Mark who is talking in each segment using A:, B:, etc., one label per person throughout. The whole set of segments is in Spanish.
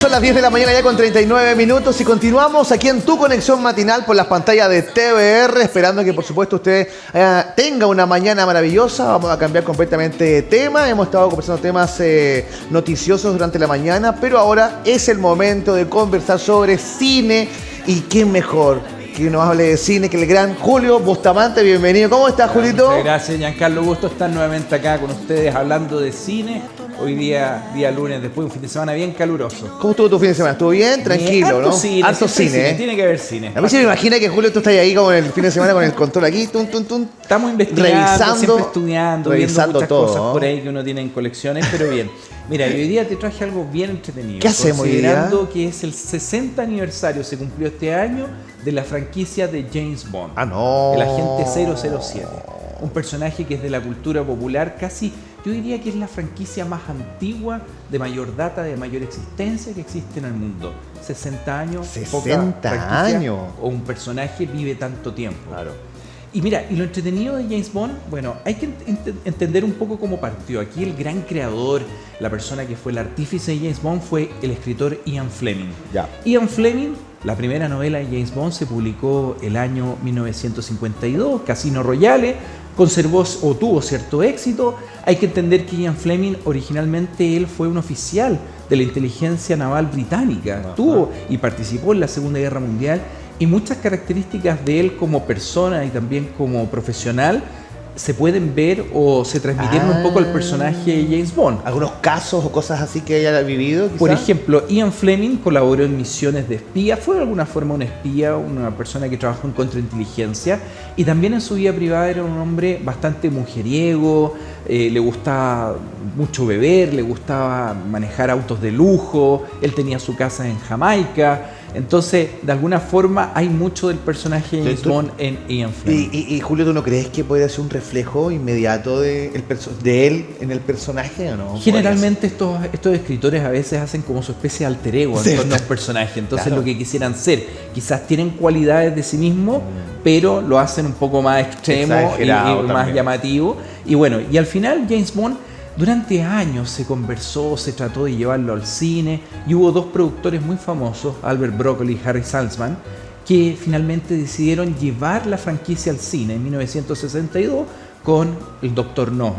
A: Son las 10 de la mañana ya con 39 minutos y continuamos aquí en Tu Conexión Matinal por las pantallas de TVR, esperando que por supuesto usted tenga una mañana maravillosa. Vamos a cambiar completamente de tema. Hemos estado conversando temas noticiosos durante la mañana, pero ahora es el momento de conversar sobre cine y quién mejor que nos hable de cine que el gran Julio Bustamante. Bienvenido. ¿Cómo estás, Julito?
B: Muchas gracias, Giancarlo. Gusto estar nuevamente acá con ustedes hablando de cine. Hoy día lunes, después de un fin de semana bien caluroso.
A: ¿Cómo estuvo tu fin de semana? ¿Estuvo bien? Tranquilo,
B: harto
A: ¿no?
B: Cine,
A: harto cine, ¿eh?
B: Tiene que haber cine.
A: A mí se me imagina que, Julio, tú estás ahí como en el fin de semana con el control aquí,
B: Estamos investigando,
A: revisando,
B: siempre estudiando, viendo muchas
A: todo,
B: cosas
A: ¿no?
B: por ahí que uno tiene en colecciones, pero bien. Mira, hoy día te traje algo bien entretenido.
A: ¿Qué hacemos hoy día?
B: Considerando que es el 60 aniversario, se cumplió este año, de la franquicia de James Bond.
A: Ah, no.
B: El agente 007. Un personaje que es de la cultura popular, casi, yo diría que es la franquicia más antigua, de mayor data, de mayor existencia que existe en el mundo. 60 años,
A: 60 años.
B: O un personaje vive tanto tiempo.
A: Claro.
B: Y mira, y lo entretenido de James Bond, bueno, hay que entender un poco cómo partió. Aquí el gran creador, la persona que fue el artífice de James Bond fue el escritor Ian Fleming.
A: Ya.
B: Ian Fleming, la primera novela de James Bond se publicó el año 1952, Casino Royale, conservó o tuvo cierto éxito. Hay que entender que Ian Fleming originalmente él fue un oficial de la inteligencia naval británica.
A: Ajá.
B: Tuvo y participó en la Segunda Guerra Mundial y muchas características de él como persona y también como profesional se pueden ver o se transmitieron un poco al personaje de James Bond.
A: ¿Algunos casos o cosas así que haya vivido, quizá?
B: Por ejemplo, Ian Fleming colaboró en misiones de espía, fue de alguna forma un espía, una persona que trabajó en contrainteligencia y también en su vida privada era un hombre bastante mujeriego, le gustaba mucho beber, le gustaba manejar autos de lujo, él tenía su casa en Jamaica. Entonces, de alguna forma, hay mucho del personaje de James Bond en Ian Fleming.
A: Y Julio, ¿tú no crees que puede ser un reflejo inmediato de él en el personaje o no?
B: Generalmente estos escritores a veces hacen como su especie de alter ego en torno a un personaje. Entonces, claro, lo que quisieran ser, quizás tienen cualidades de sí mismo, pero lo hacen un poco más extremo y más llamativo. Y bueno, y al final James Bond, durante años se conversó, se trató de llevarlo al cine y hubo dos productores muy famosos, Albert Broccoli y Harry Saltzman, que finalmente decidieron llevar la franquicia al cine en 1962 con el Doctor No.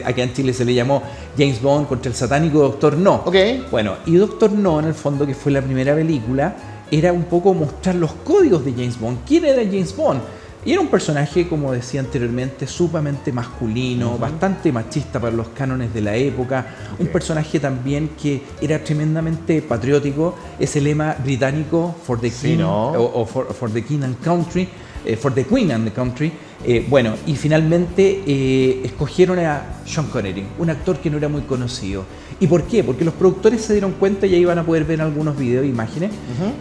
B: Aquí en Chile se le llamó James Bond contra el satánico Doctor No.
A: Okay.
B: Bueno, y Doctor No, en el fondo, que fue la primera película, era un poco mostrar los códigos de James Bond. ¿Quién era James Bond? Y era un personaje, como decía anteriormente, sumamente masculino, bastante machista para los cánones de la época. Un personaje también que era tremendamente patriótico. Ese lema británico, for the king, o for the king and country, for the queen and the country. Bueno, y finalmente escogieron a Sean Connery, un actor que no era muy conocido. ¿Y por qué? Porque los productores se dieron cuenta, y ahí van a poder ver algunos videos e imágenes,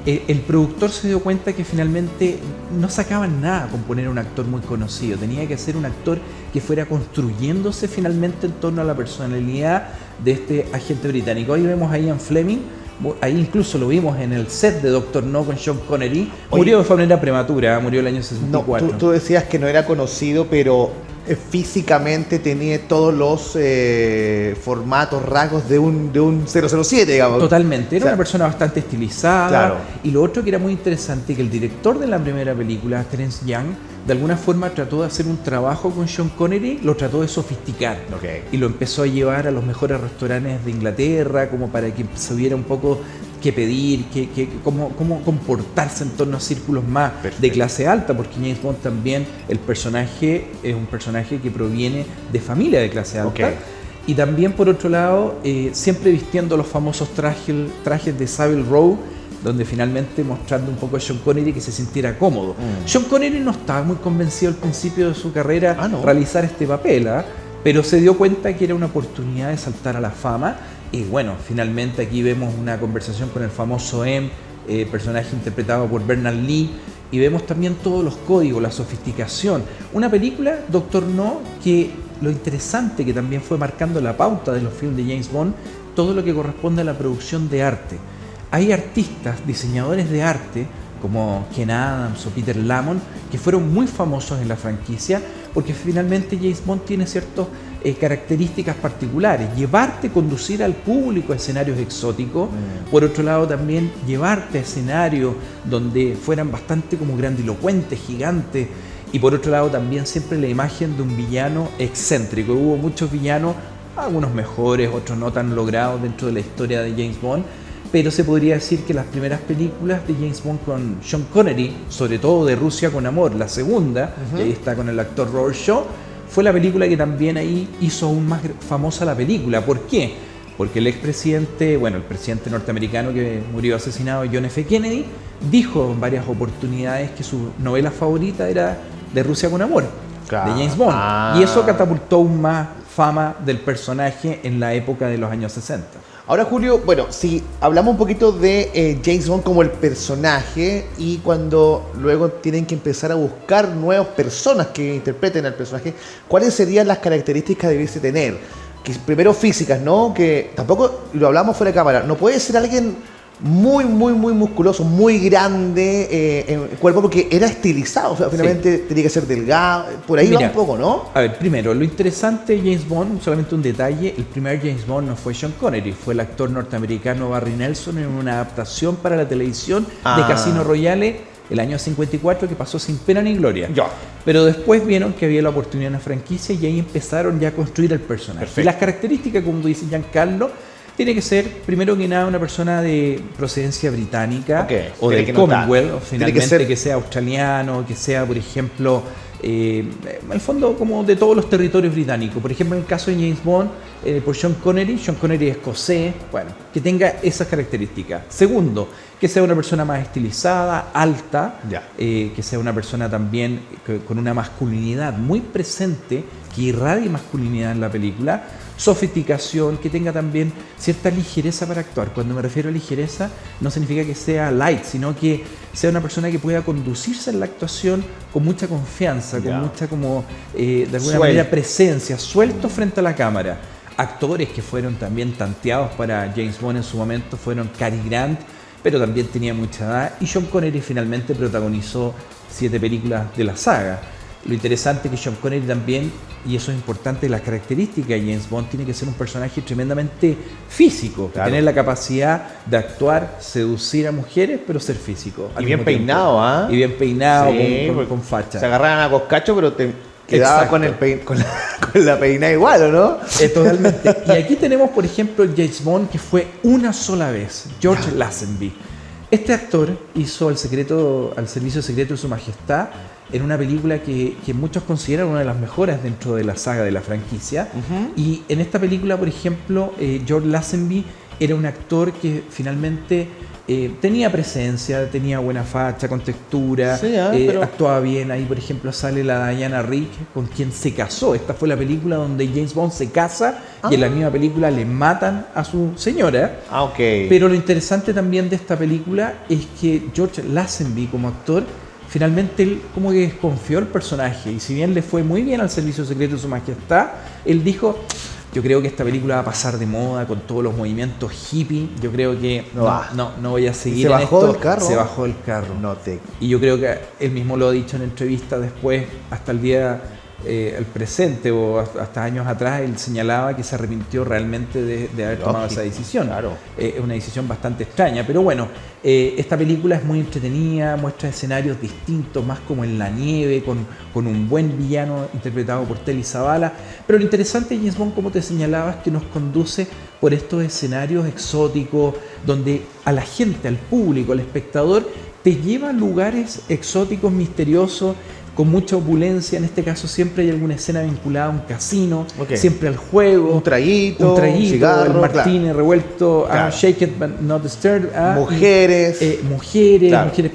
B: el productor se dio cuenta que finalmente no sacaban nada con poner a un actor muy conocido. Tenía que ser un actor que fuera construyéndose finalmente en torno a la personalidad de este agente británico. Ahí vemos a Ian Fleming. Ahí incluso lo vimos en el set de Doctor No con Sean Connery. Murió de manera prematura, murió el año 64.
A: No, tú decías que no era conocido, pero físicamente tenía todos los formatos, rasgos de un 007, digamos.
B: Totalmente, era una persona bastante estilizada.
A: Claro.
B: Y lo otro que era muy interesante, que el director de la primera película, Terence Young, de alguna forma trató de hacer un trabajo con Sean Connery, lo trató de sofisticar.
A: Okay. Y
B: lo empezó a llevar a los mejores restaurantes de Inglaterra, como para que se viera un poco qué pedir, cómo comportarse en torno a círculos más de clase alta, porque James Bond también, el personaje es un personaje que proviene de familia de clase alta.
A: Okay.
B: Y también, por otro lado, siempre vistiendo los famosos trajes de Savile Row, donde finalmente mostrando un poco a Sean Connery que se sintiera cómodo. Sean Connery no estaba muy convencido al principio de su carrera realizar este papel, pero se dio cuenta que era una oportunidad de saltar a la fama. Y bueno, finalmente aquí vemos una conversación con el famoso M, personaje interpretado por Bernard Lee, y vemos también todos los códigos, la sofisticación. Una película, Doctor No, que lo interesante que también fue marcando la pauta de los filmes de James Bond, todo lo que corresponde a la producción de arte. Hay artistas, diseñadores de arte, como Ken Adams o Peter Lamont, que fueron muy famosos en la franquicia, porque finalmente James Bond tiene ciertos características particulares, llevarte, conducir al público a escenarios exóticos, por otro lado también llevarte a escenarios donde fueran bastante como grandilocuentes, gigantes, y por otro lado también siempre la imagen de un villano excéntrico. Hubo muchos villanos, algunos mejores, otros no tan logrados dentro de la historia de James Bond, pero se podría decir que las primeras películas de James Bond con Sean Connery, sobre todo de Rusia con Amor, la segunda, y ahí está con el actor Robert Shaw, fue la película que también ahí hizo aún más famosa la película. ¿Por qué? Porque el expresidente, bueno, el presidente norteamericano que murió asesinado, John F. Kennedy, dijo en varias oportunidades que su novela favorita era De Rusia con Amor,
A: claro,
B: de James Bond. Y eso catapultó aún más fama del personaje en la época de los años 60.
A: Ahora, Julio, bueno, si hablamos un poquito de James Bond como el personaje y cuando luego tienen que empezar a buscar nuevas personas que interpreten al personaje, ¿cuáles serían las características que debiese tener? Que primero físicas, ¿no? Que tampoco, lo hablamos fuera de cámara, no puede ser alguien muy musculoso, muy grande en el cuerpo, porque era estilizado, o sea, finalmente tenía que ser delgado, por ahí. Mira, va un poco, ¿no?
B: A ver, primero, lo interesante de James Bond, solamente un detalle, el primer James Bond no fue Sean Connery, fue el actor norteamericano Barry Nelson en una adaptación para la televisión de Casino Royale el año 54, que pasó sin pena ni gloria.
A: Ya.
B: Pero después vieron que había la oportunidad en la franquicia y ahí empezaron ya a construir el personaje.
A: Perfecto.
B: Y las características, como dice Giancarlo, tiene que ser, primero que nada, una persona de procedencia británica o del Commonwealth, o finalmente que sea australiano, que sea, por ejemplo, en el fondo como de todos los territorios británicos. Por ejemplo, en el caso de James Bond, por Sean Connery es escocés, bueno, que tenga esas características. Segundo, que sea una persona más estilizada, alta, que sea una persona también con una masculinidad muy presente, que irradie masculinidad en la película. Sofisticación, que tenga también cierta ligereza para actuar. Cuando me refiero a ligereza, no significa que sea light, sino que sea una persona que pueda conducirse en la actuación con mucha confianza, con mucha como, de alguna manera, presencia, suelto frente a la cámara. Actores que fueron también tanteados para James Bond en su momento fueron Cary Grant, pero también tenía mucha edad, y Sean Connery finalmente protagonizó 7 películas de la saga. Lo interesante es que Sean Connery también, y eso es importante, las características de James Bond, tiene que ser un personaje tremendamente físico, tener la capacidad de actuar, seducir a mujeres, pero ser físico.
A: Y bien peinado, ¿ah?
B: Y bien peinado,
A: sí,
B: con facha.
A: Se agarraban a coscacho, pero te quedaba con la peinada igual, ¿o no?
B: Totalmente. Y aquí tenemos, por ejemplo, el James Bond que fue una sola vez, George Lazenby. Este actor hizo al servicio secreto de su majestad en una película que muchos consideran una de las mejores dentro de la saga de la franquicia. Y en esta película, por ejemplo, George Lazenby era un actor que finalmente tenía presencia, tenía buena facha, con textura, pero actuaba bien. Ahí, por ejemplo, sale la Diana Rigg, con quien se casó. Esta fue la película donde James Bond se casa y en la misma película le matan a su señora. Pero lo interesante también de esta película es que George Lazenby, como actor, finalmente él como que desconfió el personaje, y si bien le fue muy bien al servicio secreto de su majestad, él dijo: yo creo que esta película va a pasar de moda con todos los movimientos hippie, yo creo que no voy a seguir en esto. Se bajó del carro. Y yo creo que él mismo lo ha dicho en entrevistas después, hasta el día el presente o hasta años atrás, él señalaba que se arrepintió realmente de haber tomado esa decisión. Es una decisión bastante extraña, pero bueno, esta película es muy entretenida, muestra escenarios distintos, más como en la nieve, con un buen villano interpretado por Telly Savalas. Pero lo interesante de James Bond, como te señalaba, es que nos conduce por estos escenarios exóticos, donde a la gente, al público, al espectador, te lleva a lugares exóticos, misteriosos, con mucha opulencia. En este caso siempre hay alguna escena vinculada a un casino, siempre al juego, un traguito, cigarro, el martini revuelto, shake it but not stirred, mujeres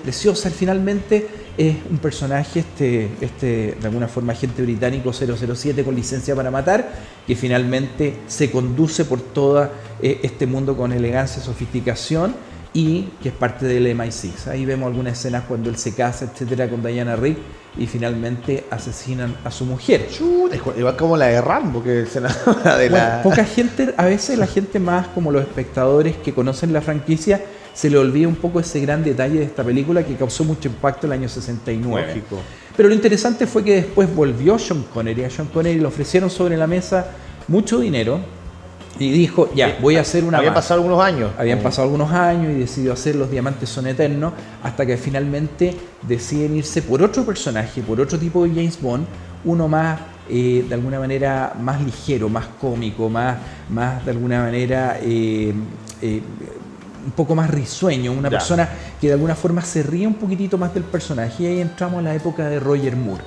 B: preciosas. Finalmente es un personaje, de alguna forma agente británico 007 con licencia para matar, que finalmente se conduce por todo este mundo con elegancia y sofisticación, y que es parte del MI6. Ahí vemos algunas escenas cuando él se casa, etcétera, con Diana Rigg, y finalmente asesinan a su mujer.
A: Igual como la de Rambo, que se
B: poca gente, a veces la gente más como los espectadores que conocen la franquicia, se le olvida un poco ese gran detalle de esta película que causó mucho impacto en el año 69.
A: Lógico.
B: Pero lo interesante fue que después volvió Sean Connery. A Sean Connery le ofrecieron sobre la mesa mucho dinero y dijo, ya, voy a hacer una
A: Habían
B: más.
A: pasado algunos años.
B: Habían pasado algunos años y decidió hacer Los Diamantes Son Eternos, hasta que finalmente deciden irse por otro personaje, por otro tipo de James Bond, uno más, de alguna manera, más ligero, más cómico, más de alguna manera, un poco más risueño, una persona que de alguna forma se ríe un poquitito más del personaje, y ahí entramos a la época de Roger Moore.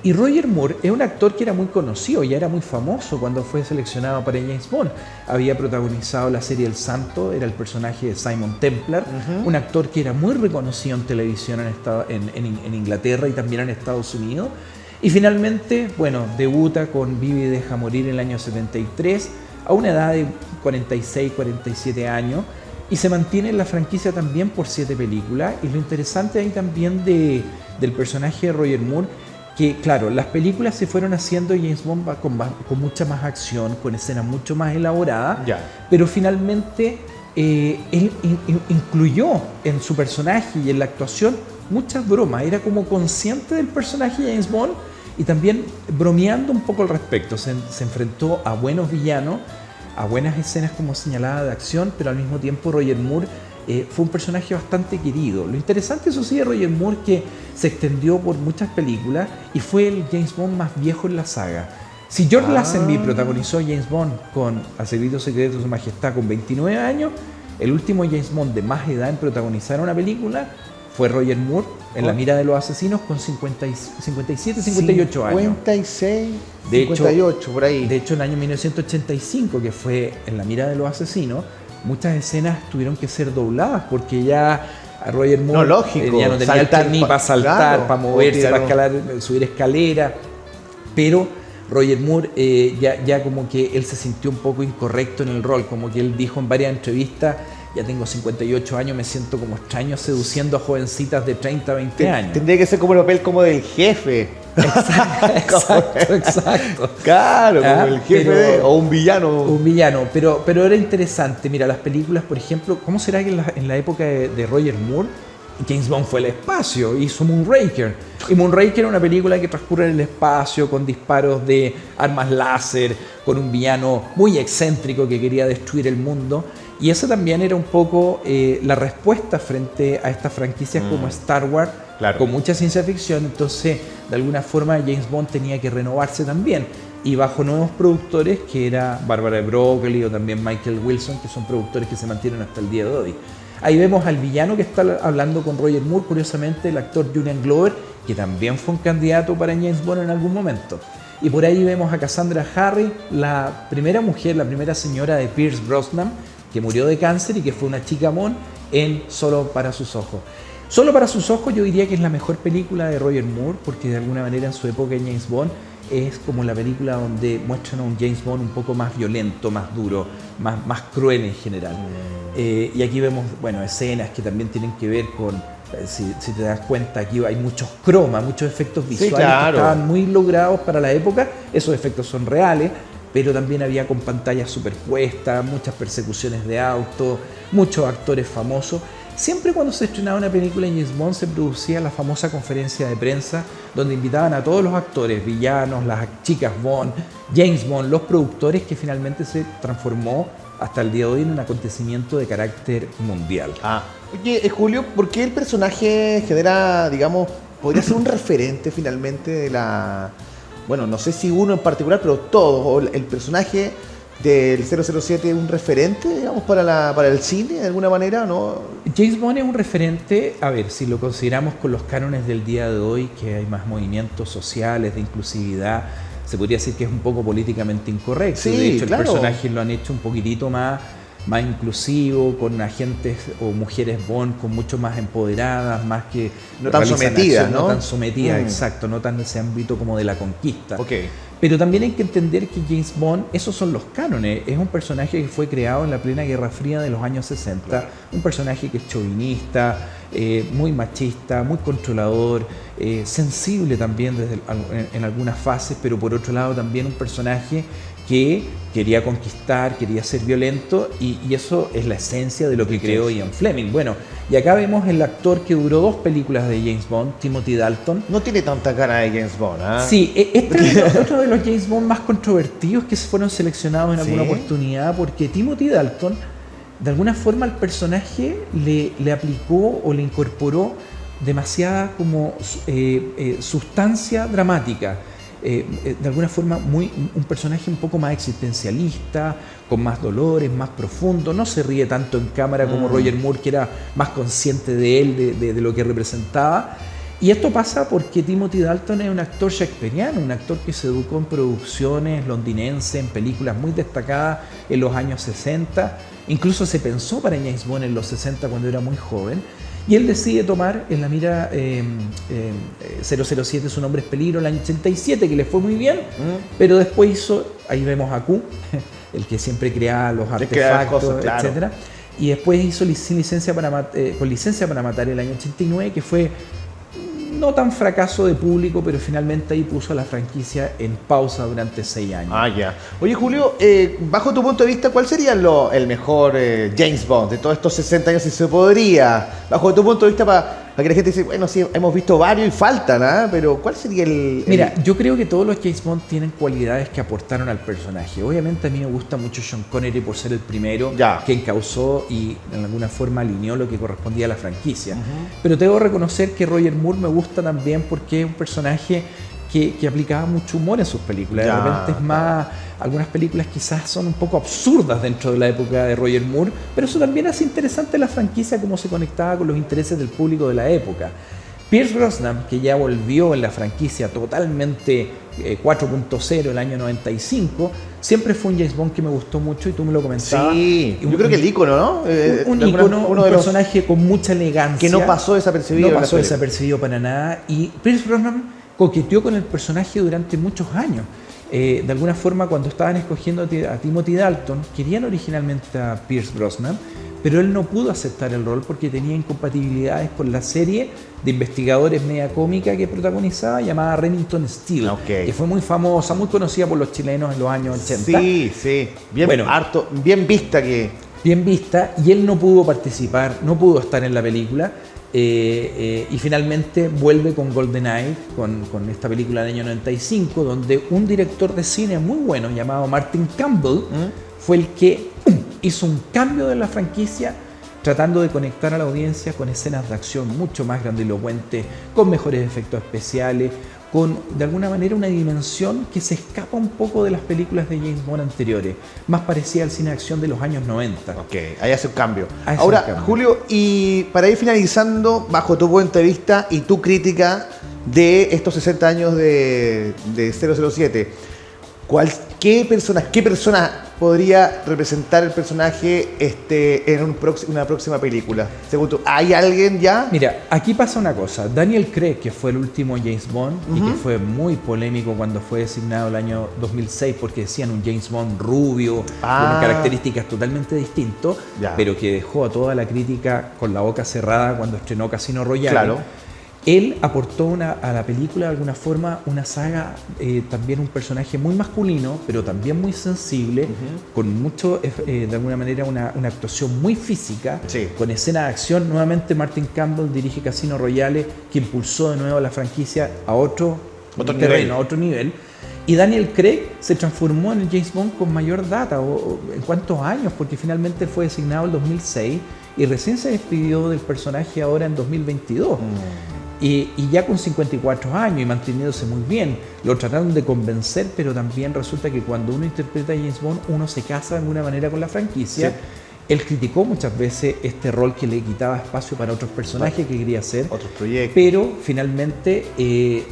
B: Y Roger Moore es un actor que era muy conocido, ya era muy famoso cuando fue seleccionado para James Bond. Había protagonizado la serie El Santo, era el personaje de Simon Templar, un actor que era muy reconocido en televisión en Inglaterra y también en Estados Unidos. Y finalmente, bueno, debuta con Vive y Deja Morir en el año 73, a una edad de 46, 47 años, y se mantiene en la franquicia también por 7 películas. Y lo interesante ahí también del personaje de Roger Moore, que claro, las películas se fueron haciendo James Bond con mucha más acción, con escenas mucho más elaboradas, pero finalmente él incluyó en su personaje y en la actuación muchas bromas, era como consciente del personaje de James Bond y también bromeando un poco al respecto, se enfrentó a buenos villanos, a buenas escenas como señalada de acción, pero al mismo tiempo Roger Moore fue un personaje bastante querido. Lo interesante, eso sí, de Roger Moore, que se extendió por muchas películas y fue el James Bond más viejo en la saga. Si George Lazenby protagonizó James Bond con Al Servicio Secreto de Su Majestad con 29 años, el último James Bond de más edad en protagonizar una película fue Roger Moore en La Mira de los Asesinos con 57, 58 años.
A: 56, 58, por ahí.
B: De hecho, en el año 1985, que fue En La Mira de los Asesinos, muchas escenas tuvieron que ser dobladas porque ya a Roger Moore ya no tenía el ni para saltar, para moverse, para escalar, subir escaleras. Pero Roger Moore ya como que él se sintió un poco incorrecto en el rol, como que él dijo en varias entrevistas: ya tengo 58 años, me siento como extraño seduciendo a jovencitas de 30, 20 años.
A: Tendría que ser como el papel como del jefe.
B: Exacto.
A: Claro, como el jefe o un villano.
B: Un villano, pero era interesante. Mira, las películas, por ejemplo, ¿cómo será que en la época de Roger Moore, James Bond fue al espacio, hizo Moonraker? Y Moonraker era una película que transcurre en el espacio con disparos de armas láser, con un villano muy excéntrico que quería destruir el mundo. Y esa también era un poco la respuesta frente a estas franquicias como Star Wars, con mucha ciencia ficción. Entonces, de alguna forma, James Bond tenía que renovarse también. Y bajo nuevos productores, que era Barbara Broccoli o también Michael Wilson, que son productores que se mantienen hasta el día de hoy. Ahí vemos al villano que está hablando con Roger Moore, curiosamente el actor Julian Glover, que también fue un candidato para James Bond en algún momento. Y por ahí vemos a Cassandra Harris, la primera mujer, la primera señora de Pierce Brosnan, que murió de cáncer y que fue una chica Bond en Solo para sus ojos. Solo para sus ojos yo diría que es la mejor película de Roger Moore, porque de alguna manera en su época en James Bond es como la película donde muestran a un James Bond un poco más violento, más duro, más cruel en general. Y aquí vemos, bueno, escenas que también tienen que ver con, si te das cuenta, aquí hay muchos cromas, muchos efectos visuales que estaban muy logrados para la época. Esos efectos son reales, pero también había con pantallas superpuestas, muchas persecuciones de autos, muchos actores famosos. Siempre cuando se estrenaba una película en James Bond se producía la famosa conferencia de prensa donde invitaban a todos los actores, villanos, las chicas Bond, James Bond, los productores, que finalmente se transformó hasta el día de hoy en un acontecimiento de carácter mundial.
A: Oye, Julio, ¿por qué el personaje genera, digamos, podría ser un referente finalmente de la... Bueno, no sé si uno en particular, pero todos, o el personaje del 007 es un referente, digamos, para el cine, de alguna manera, ¿no?
B: James Bond es un referente, a ver, si lo consideramos con los cánones del día de hoy, que hay más movimientos sociales, de inclusividad, se podría decir que es un poco políticamente incorrecto.
A: Sí,
B: de hecho,
A: claro.
B: El personaje lo han hecho un poquitito más inclusivo, con agentes o mujeres Bond con mucho más empoderadas, más que
A: no tan sometidas,
B: ¿no? No tan sometidas, exacto, no tan en ese ámbito como de la conquista.
A: Okay.
B: Pero también hay que entender que James Bond, esos son los cánones, es un personaje que fue creado en la plena Guerra Fría de los años 60, claro. Un personaje que es chauvinista, muy machista, muy controlador, sensible también en algunas fases, pero por otro lado también un personaje que quería conquistar, quería ser violento, y eso es la esencia de lo que creó Ian Fleming. Bueno, y acá vemos el actor que duró 2 películas de James Bond, Timothy Dalton.
A: No tiene tanta cara de James Bond, ¿ah?
B: Sí, este es otro de los James Bond más controvertidos que se fueron seleccionados en alguna oportunidad, porque Timothy Dalton, de alguna forma, al personaje le aplicó o le incorporó demasiada como sustancia dramática. De alguna forma un personaje un poco más existencialista, con más dolores, más profundo. No se ríe tanto en cámara como Roger Moore, que era más consciente de él, de lo que representaba. Y esto pasa porque Timothy Dalton es un actor shakespeariano, un actor que se educó en producciones londinenses, en películas muy destacadas en los años 60. Incluso se pensó para James Bond en los 60 cuando era muy joven. Y él decide tomar en la mira 007, su nombre es Peligro, el año 87, que le fue muy bien, pero después hizo, ahí vemos a Q, el que siempre creaba los artefactos, cosas, claro, etcétera. Y después hizo con licencia para matar el año 89, que fue no tan fracaso de público, pero finalmente ahí puso a la franquicia en pausa durante 6 años.
A: Ah, ya. Oye, Julio, bajo tu punto de vista, ¿cuál sería el mejor James Bond de todos estos 60 años, si se podría? Bajo tu punto de vista, para que la gente dice, bueno, sí, hemos visto varios y faltan, ¿ah? Pero ¿cuál sería
B: Mira, yo creo que todos los James Bond tienen cualidades que aportaron al personaje. Obviamente a mí me gusta mucho Sean Connery por ser el primero que encauzó y de alguna forma alineó lo que correspondía a la franquicia. Pero debo reconocer que Roger Moore me gusta también porque es un personaje que aplicaba mucho humor en sus películas. De repente es más, algunas películas quizás son un poco absurdas dentro de la época de Roger Moore, pero eso también hace interesante la franquicia, cómo se conectaba con los intereses del público de la época. Pierce Brosnan, que ya volvió en la franquicia totalmente 4.0 el año 95, siempre fue un James Bond que me gustó mucho y tú me lo comentabas.
A: Sí, yo creo que el ícono, ¿no?
B: Un ícono, un personaje con mucha elegancia.
A: Que no pasó desapercibido.
B: No pasó desapercibido para nada. Y Pierce Brosnan coqueteó con el personaje durante muchos años. De alguna forma, cuando estaban escogiendo a Timothy Dalton, querían originalmente a Pierce Brosnan, pero él no pudo aceptar el rol porque tenía incompatibilidades con la serie de investigadores media cómica que protagonizaba, llamada Remington Steele, que fue muy famosa, muy conocida por los chilenos en los años 80.
A: Sí, sí, bien vista
B: Bien vista, y él no pudo participar, no pudo estar en la película. Y finalmente vuelve con GoldenEye, con esta película del año 95, donde un director de cine muy bueno llamado Martin Campbell fue el que hizo un cambio de la franquicia, tratando de conectar a la audiencia con escenas de acción mucho más grandilocuentes, con mejores efectos especiales, con de alguna manera una dimensión que se escapa un poco de las películas de James Bond anteriores, más parecida al cine de acción de los años 90.
A: Ok, ahí hace un cambio. Ahora, Julio, y para ir finalizando, bajo tu punto de vista y tu crítica de estos 60 años de 007, ¿qué persona podría representar el personaje en una próxima película? Según tú, ¿hay alguien ya?
B: Mira, aquí pasa una cosa. Daniel Craig, que fue el último James Bond y que fue muy polémico cuando fue designado el año 2006 porque decían un James Bond rubio, con características totalmente distintas, pero que dejó a toda la crítica con la boca cerrada cuando estrenó Casino Royale. Claro. Él aportó a la película de alguna forma una saga, también un personaje muy masculino, pero también muy sensible, con mucho, de alguna manera, una actuación muy física, con escena de acción. Nuevamente Martin Campbell dirige Casino Royale, que impulsó de nuevo la franquicia a otro terreno, a otro nivel. Y Daniel Craig se transformó en el James Bond con mayor data, ¿en cuántos años? Porque finalmente fue designado en 2006 y recién se despidió del personaje ahora en 2022. Y ya con 54 años y manteniéndose muy bien, lo trataron de convencer, pero también resulta que cuando uno interpreta a James Bond, uno se casa de alguna manera con la franquicia. Él criticó muchas veces este rol que le quitaba espacio para otros personajes que quería hacer,
A: otros proyectos.
B: Pero finalmente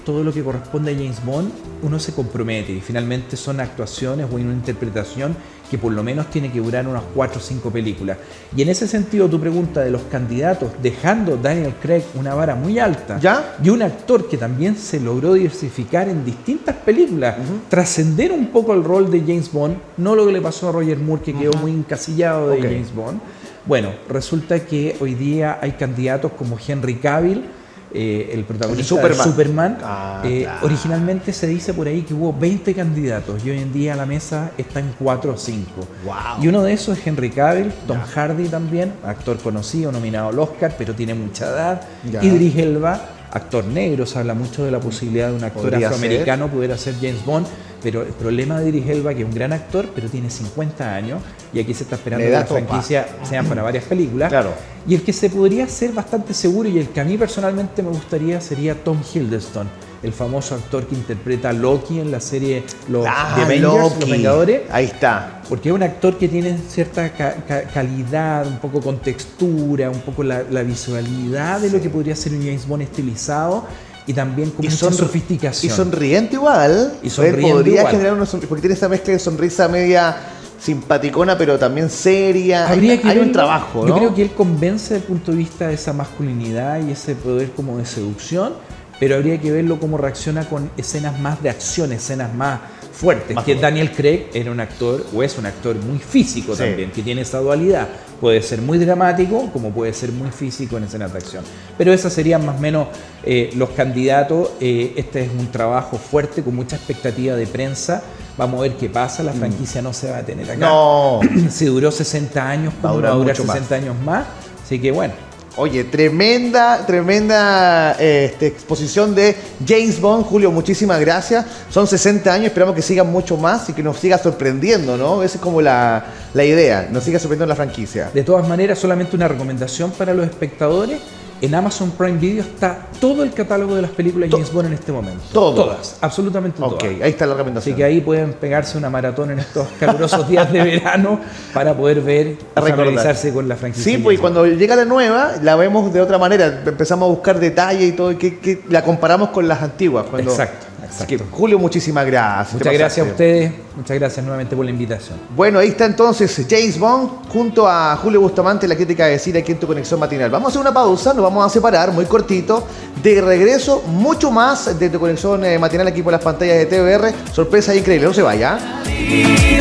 B: todo lo que corresponde a James Bond, uno se compromete y finalmente son actuaciones o una interpretación que por lo menos tiene que durar unas 4 o 5 películas. Y en ese sentido, tu pregunta de los candidatos, dejando Daniel Craig una vara muy alta, y un actor que también se logró diversificar en distintas películas, trascender un poco el rol de James Bond, no lo que le pasó a Roger Moore, que quedó muy encasillado de James Bond. Bueno, resulta que hoy día hay candidatos como Henry Cavill, el protagonista
A: Superman.
B: de Superman.
A: Claro.
B: Originalmente se dice por ahí que hubo 20 candidatos y hoy en día la mesa está en 4 o 5.
A: Wow.
B: Y uno de esos es Henry Cavill, Tom Hardy también, actor conocido, nominado al Oscar, pero tiene mucha edad.
A: Ya.
B: Idris Elba, actor negro, se habla mucho de la posibilidad de un actor
A: Podría
B: afroamericano pudiera ser James Bond, pero el problema de Idris Elba, que es un gran actor, pero tiene 50 años, y aquí se está esperando
A: Le
B: que
A: da
B: la
A: topa.
B: franquicia sea para varias películas.
A: Claro.
B: Y el que se podría ser bastante seguro, y el que a mí personalmente me gustaría, sería Tom Hiddleston, el famoso actor que interpreta a Loki en la serie The Avengers,
A: Loki.
B: Los Vengadores.
A: Ahí está.
B: Porque es un actor que tiene cierta calidad, un poco con textura, un poco la visualidad de lo que podría ser un James Bond estilizado y también con mucha sofisticación.
A: Y sonriente igual.
B: Y sonriente
A: Él podría
B: igual.
A: generar una sonrisa, porque tiene esa mezcla de sonrisa media simpaticona, pero también seria.
B: Habría que
A: hay un
B: verlo.
A: trabajo, ¿no?
B: Yo creo que él convence desde el punto de vista de esa masculinidad y ese poder como de seducción, pero habría que verlo cómo reacciona con escenas más de acción, escenas más fuertes.
A: Más
B: que
A: fuerte.
B: Daniel Craig era un actor, o es un actor muy físico
A: Sí.
B: también, que tiene esa dualidad. Puede ser muy dramático, como puede ser muy físico en escenas de acción. Pero esas serían más o menos los candidatos. Este es un trabajo fuerte, con mucha expectativa de prensa. Vamos a ver qué pasa. La franquicia no se va a detener acá.
A: No.
B: Si duró 60 años,
A: Va a
B: ¿cómo
A: durar
B: va a durar
A: mucho más.
B: 60 años más? Así que bueno.
A: Oye, tremenda exposición de James Bond. Julio, muchísimas gracias. Son 60 años, esperamos que sigan mucho más y que nos siga sorprendiendo, ¿no? Esa es como la idea, nos siga sorprendiendo la franquicia.
B: De todas maneras, solamente una recomendación para los espectadores. En Amazon Prime Video está todo el catálogo de las películas de James Bond en este momento.
A: Todo.
B: Todas, absolutamente todas.
A: Ok, ahí está la recomendación.
B: Así que ahí pueden pegarse una maratón en estos calurosos días de verano para poder ver y
A: recordar.
B: familiarizarse con la franquicia.
A: Sí,
B: de
A: pues y
B: James Bond.
A: cuando llega la nueva, la vemos de otra manera. Empezamos a buscar detalles y todo, que la comparamos con las antiguas.
B: Exacto.
A: Así que, Julio, muchísimas gracias.
B: Muchas
A: Te
B: gracias a
A: pasaste.
B: ustedes. Muchas gracias nuevamente por la invitación.
A: Bueno, ahí está entonces James Bond junto a Julio Bustamante, la crítica de cine aquí en Tu Conexión Matinal. Vamos a hacer una pausa, nos vamos a separar muy cortito. De regreso, mucho más de Tu Conexión Matinal aquí por las pantallas de TVR. Sorpresa increíble, no se vaya.